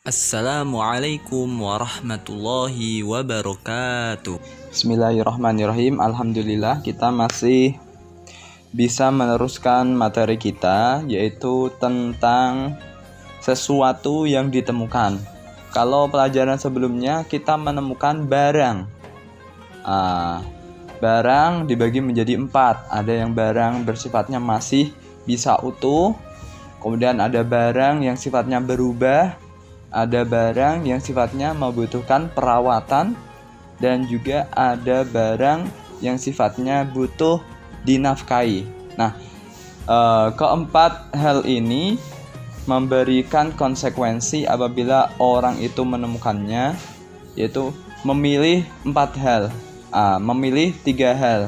Assalamualaikum warahmatullahi wabarakatuh. Bismillahirrahmanirrahim. Alhamdulillah kita masih bisa meneruskan materi kita, yaitu tentang sesuatu yang ditemukan. Kalau pelajaran sebelumnya kita menemukan barang. Barang dibagi menjadi 4. Ada yang barang bersifatnya masih bisa utuh, kemudian ada barang yang sifatnya berubah, ada barang yang sifatnya membutuhkan perawatan, dan juga ada barang yang sifatnya butuh dinafkahi. Nah, keempat hal ini memberikan konsekuensi apabila orang itu menemukannya, yaitu memilih 4 hal, memilih 3 hal,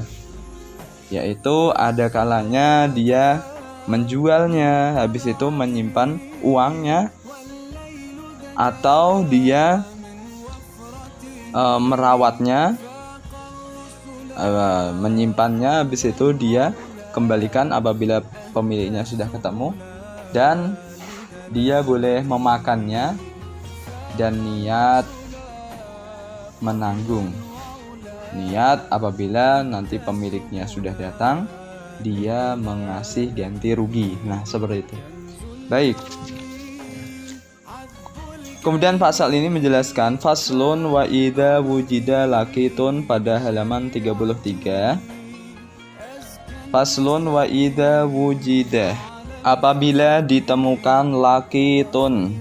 yaitu ada kalanya dia menjualnya, habis itu menyimpan uangnya, atau dia merawatnya, menyimpannya, habis itu dia kembalikan apabila pemiliknya sudah ketemu, dan dia boleh memakannya dan niat menanggung. Niat apabila nanti pemiliknya sudah datang, dia mengasih ganti rugi. Nah, seperti itu. Baik. Kemudian pasal ini menjelaskan faslun wa idza wujida lakitun pada halaman 33. Faslun wa idza wujida, apabila ditemukan lakitun.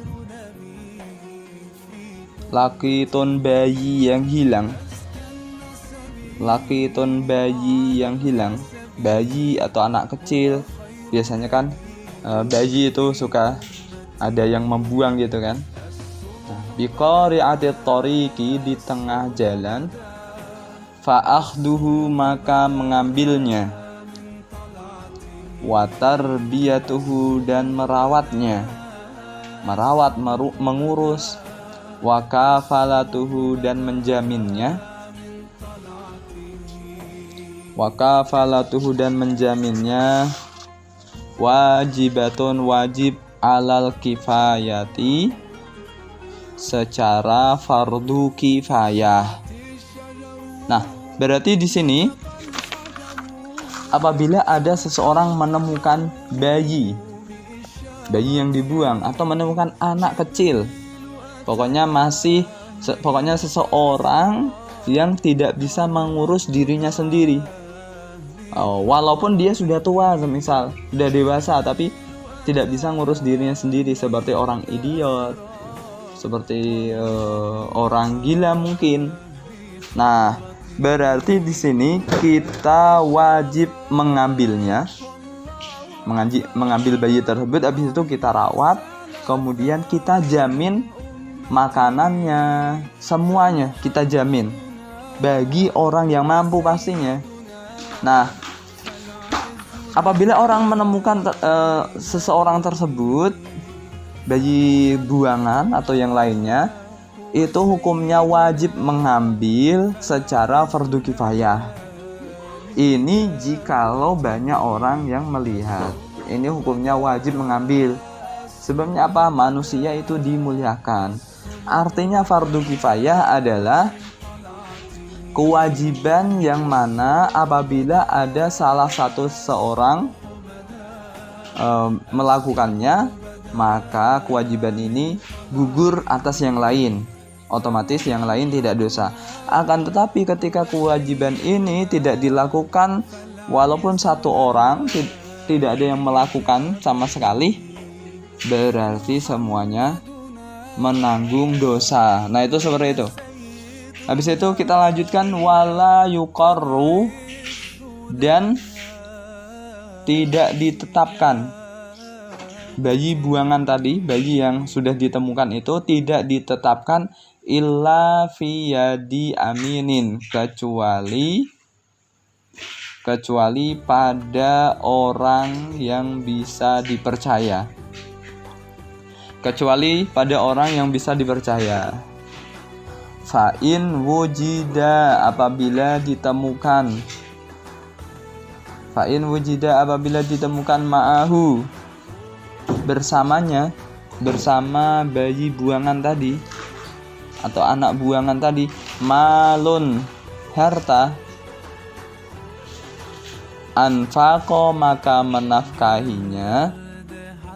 Lakitun bayi yang hilang. Lakitun bayi yang hilang. Bayi atau anak kecil, biasanya kan bayi itu suka ada yang membuang gitu kan. Biqari'atit tariqi, di tengah jalan, fa'akhduhu, maka mengambilnya, wa tarbiyatuhu, dan merawatnya, merawat, mengurus, wa kafalatuhu, dan menjaminnya, wa kafalatuhu, dan menjaminnya, wajibatun, wajib, alal kifayati, secara fardu kifayah. Nah, berarti di sini apabila ada seseorang menemukan bayi yang dibuang, atau menemukan anak kecil, pokoknya seseorang yang tidak bisa mengurus dirinya sendiri, walaupun dia sudah tua, semisal sudah dewasa, tapi tidak bisa ngurus dirinya sendiri, seperti orang idiot, seperti orang gila mungkin. Nah, berarti di sini kita wajib mengambilnya, mengambil bayi tersebut, habis itu kita rawat, kemudian kita jamin makanannya, semuanya kita jamin bagi orang yang mampu pastinya. Nah, apabila orang menemukan seseorang tersebut, bayi buangan atau yang lainnya, itu hukumnya wajib mengambil secara fardu kifayah. Ini jikalau banyak orang yang melihat, ini hukumnya wajib mengambil. Sebabnya apa? Manusia itu dimuliakan. Artinya fardu kifayah adalah kewajiban yang mana apabila ada salah satu seorang melakukannya, maka kewajiban ini gugur atas yang lain, otomatis yang lain tidak dosa. Akan tetapi ketika kewajiban ini tidak dilakukan, walaupun satu orang, tidak ada yang melakukan sama sekali, berarti semuanya menanggung dosa. Nah, itu seperti itu. Habis itu kita lanjutkan wala yuqarru, dan tidak ditetapkan. Bayi buangan tadi, bayi yang sudah ditemukan itu tidak ditetapkan illa fi yadi aminin, kecuali pada orang yang bisa dipercaya. Kecuali pada orang yang bisa dipercaya. Fa'in wujida, apabila ditemukan. Fa'in wujida, apabila ditemukan ma'ahu, bersamanya, bersama bayi buangan tadi atau anak buangan tadi, malun harta, anfaqo maka menafkahinya,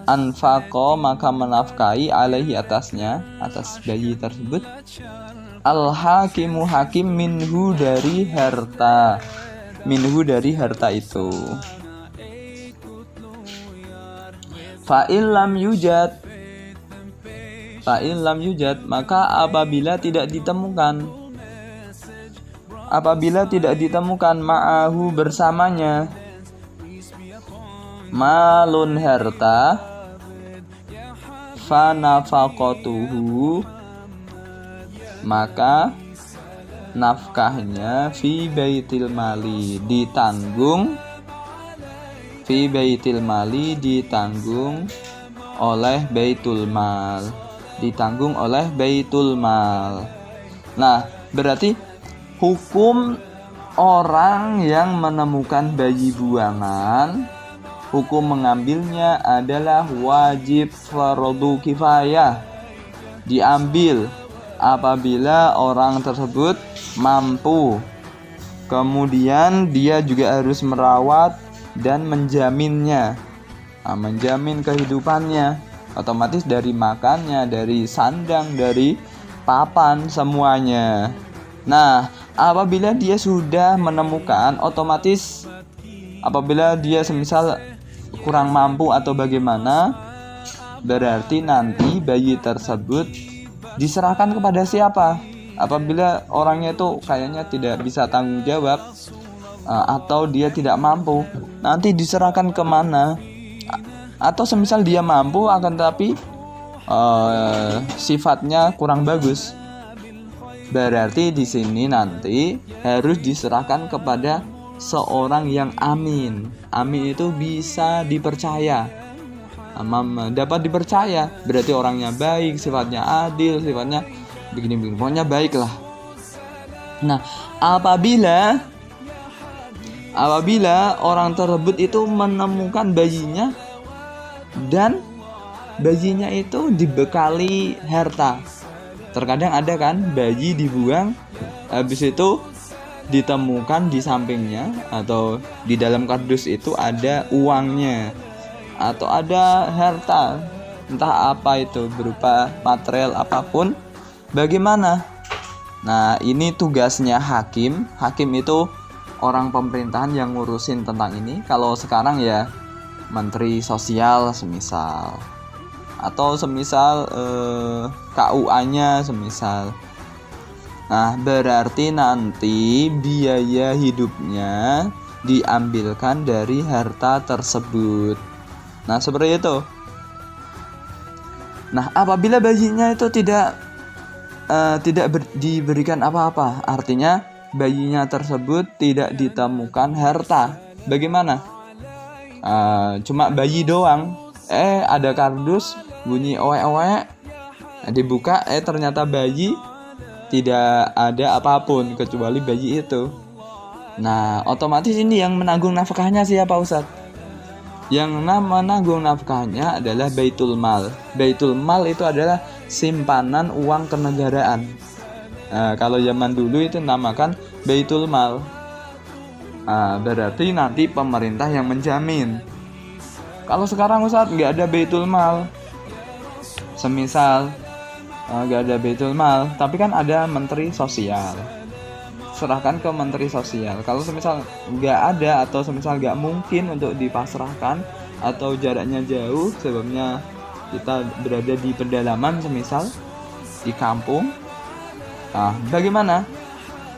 anfaqo maka menafkahi alaihi atasnya, atas bayi tersebut, al hakimu hakim minhu dari harta, minhu dari harta itu. Fa'il lam yujad, fa'il lam yujad maka apabila tidak ditemukan, apabila tidak ditemukan ma'ahu bersamanya, malun harta, fanafaqatuhu maka nafkahnya fi baitil mali ditanggung, fi baitil mali ditanggung oleh baitul mal, ditanggung oleh baitul mal. Nah, berarti hukum orang yang menemukan bayi buangan, hukum mengambilnya adalah wajib fardu kifayah, diambil apabila orang tersebut mampu. Kemudian dia juga harus merawat dan menjaminnya, menjamin kehidupannya, otomatis dari makannya, dari sandang, dari papan, semuanya. Nah, apabila dia sudah menemukan, otomatis apabila dia semisal kurang mampu atau bagaimana, berarti nanti bayi tersebut diserahkan kepada siapa? Apabila orangnya itu kayaknya tidak bisa tanggung jawab atau dia tidak mampu, nanti diserahkan kemana? Atau semisal dia mampu akan tetapi sifatnya kurang bagus, berarti di sini nanti harus diserahkan kepada seorang yang amin. Amin itu bisa dipercaya, dapat dipercaya, berarti orangnya baik, sifatnya adil, sifatnya begini-begini, pokoknya baik lah. Nah, apabila orang tersebut itu menemukan bayinya dan bayinya itu dibekali harta, terkadang ada kan bayi dibuang, habis itu ditemukan di sampingnya atau di dalam kardus itu ada uangnya atau ada harta, entah apa itu, berupa material apapun. Bagaimana? Nah, ini tugasnya hakim. Hakim itu orang pemerintahan yang ngurusin tentang ini. Kalau sekarang ya menteri sosial semisal, atau semisal KUA-nya semisal. Nah, berarti nanti biaya hidupnya diambilkan dari harta tersebut. Nah, seperti itu. Nah, apabila bayinya itu tidak diberikan apa-apa, artinya bayinya tersebut tidak ditemukan harta. Bagaimana? Cuma bayi doang. Ada kardus bunyi oek-oek, dibuka, ternyata bayi, tidak ada apapun kecuali bayi itu. Nah, otomatis ini yang menanggung nafkahnya siapa, Ustadz? Yang menanggung nafkahnya adalah baitul mal. Baitul mal itu adalah simpanan uang kenegaraan. Kalau zaman dulu itu namakan baitul mal. Berarti nanti pemerintah yang menjamin. Kalau sekarang Ustadz nggak ada baitul mal, semisal nggak ada baitul mal, tapi kan ada menteri sosial, serahkan ke menteri sosial. Kalau semisal nggak ada atau semisal nggak mungkin untuk dipasrahkan atau jaraknya jauh, sebabnya kita berada di pedalaman semisal di kampung, bagaimana?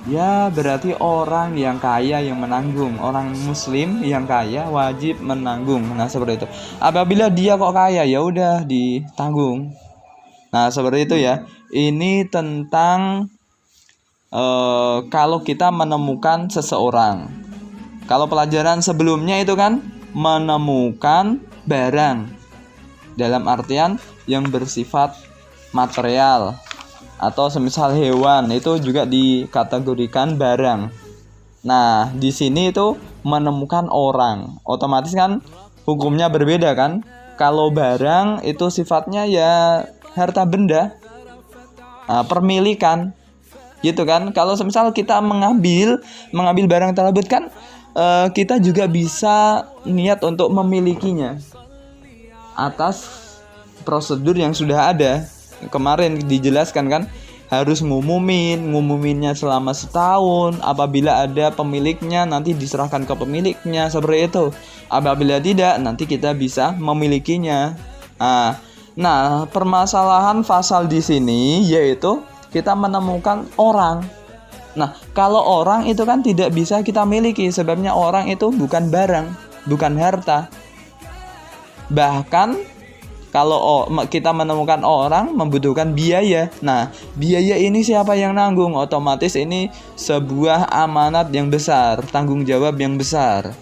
Ya berarti orang yang kaya yang menanggung, orang muslim yang kaya wajib menanggung. Nah, seperti itu. Apabila dia kok kaya, ya udah ditanggung. Nah, seperti itu ya. Ini tentang kalau kita menemukan seseorang. Kalau pelajaran sebelumnya itu kan menemukan barang, dalam artian yang bersifat material, atau semisal hewan itu juga dikategorikan barang. Nah, di sini itu menemukan orang, otomatis kan hukumnya berbeda kan? Kalau barang itu sifatnya ya harta benda, permilikan, gitu kan. Kalau semisal kita mengambil barang tersebut kan, kita juga bisa niat untuk memilikinya atas prosedur yang sudah ada. Kemarin dijelaskan kan, harus ngumuminnya selama setahun. Apabila ada pemiliknya, nanti diserahkan ke pemiliknya, seperti itu. Apabila tidak, nanti kita bisa memilikinya. Nah, permasalahan pasal di sini yaitu kita menemukan orang. Nah, kalau orang itu kan tidak bisa kita miliki, sebabnya orang itu bukan barang, bukan harta. Bahkan kalau kita menemukan orang membutuhkan biaya. Nah, biaya ini siapa yang nanggung? Otomatis ini sebuah amanat yang besar, tanggung jawab yang besar.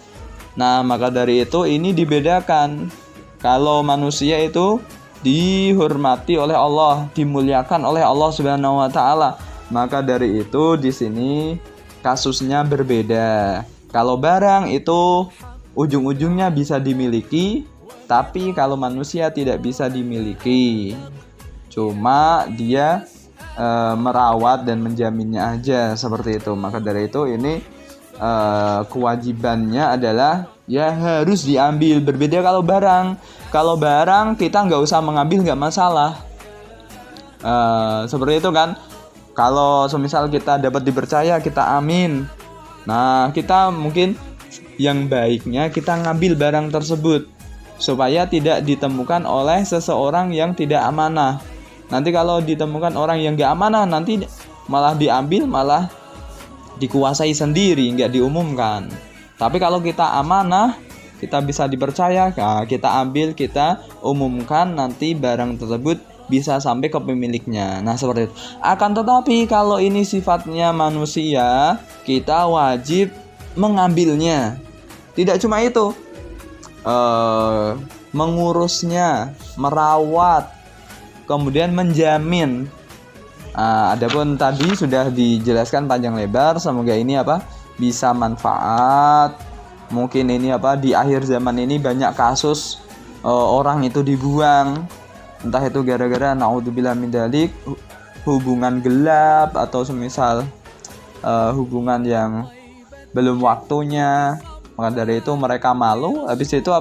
Nah, maka dari itu ini dibedakan. Kalau manusia itu dihormati oleh Allah, dimuliakan oleh Allah Subhanahu wa taala. Maka dari itu di sini kasusnya berbeda. Kalau barang itu ujung-ujungnya bisa dimiliki, tapi kalau manusia tidak bisa dimiliki. Cuma dia merawat dan menjaminnya aja, seperti itu. Maka dari itu ini kewajibannya adalah ya harus diambil. Berbeda kalau barang. Kalau barang kita nggak usah mengambil, nggak masalah. Seperti itu kan. Kalau semisal kita dapat dipercaya, kita amin. Nah, kita mungkin yang baiknya kita ngambil barang tersebut supaya tidak ditemukan oleh seseorang yang tidak amanah. Nanti kalau ditemukan orang yang nggak amanah, nanti malah diambil, malah dikuasai sendiri, nggak diumumkan. Tapi kalau kita amanah, kita bisa dipercaya, kita ambil, kita umumkan, nanti barang tersebut bisa sampai ke pemiliknya. Nah, seperti itu. Akan tetapi kalau ini sifatnya manusia, kita wajib mengambilnya. Tidak cuma itu, mengurusnya, merawat, kemudian menjamin. Adapun tadi sudah dijelaskan panjang lebar. Semoga ini bisa manfaat. Mungkin ini di akhir zaman ini banyak kasus orang itu dibuang, entah itu gara-gara naudzubillah min dzalik, hubungan gelap atau semisal hubungan yang belum waktunya. Maka dari itu mereka malu, habis itu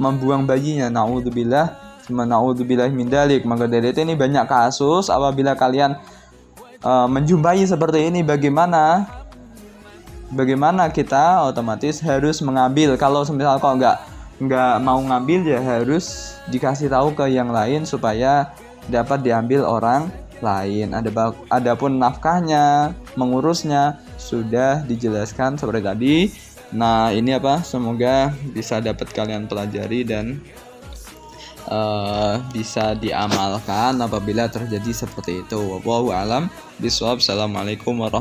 membuang bayinya, naudzubillah min dzalik. Maka dari itu ini banyak kasus. Apabila kalian menjumpai seperti ini, bagaimana kita otomatis harus mengambil. Kalau semisal kok nggak mau ngambil, ya harus dikasih tahu ke yang lain supaya dapat diambil orang lain. Adapun nafkahnya, mengurusnya sudah dijelaskan seperti tadi. Nah, ini semoga bisa dapat kalian pelajari dan bisa diamalkan apabila terjadi seperti itu. Wallahu a'lam bishawab. Assalamualaikum warahmatullahi wabarakatuh.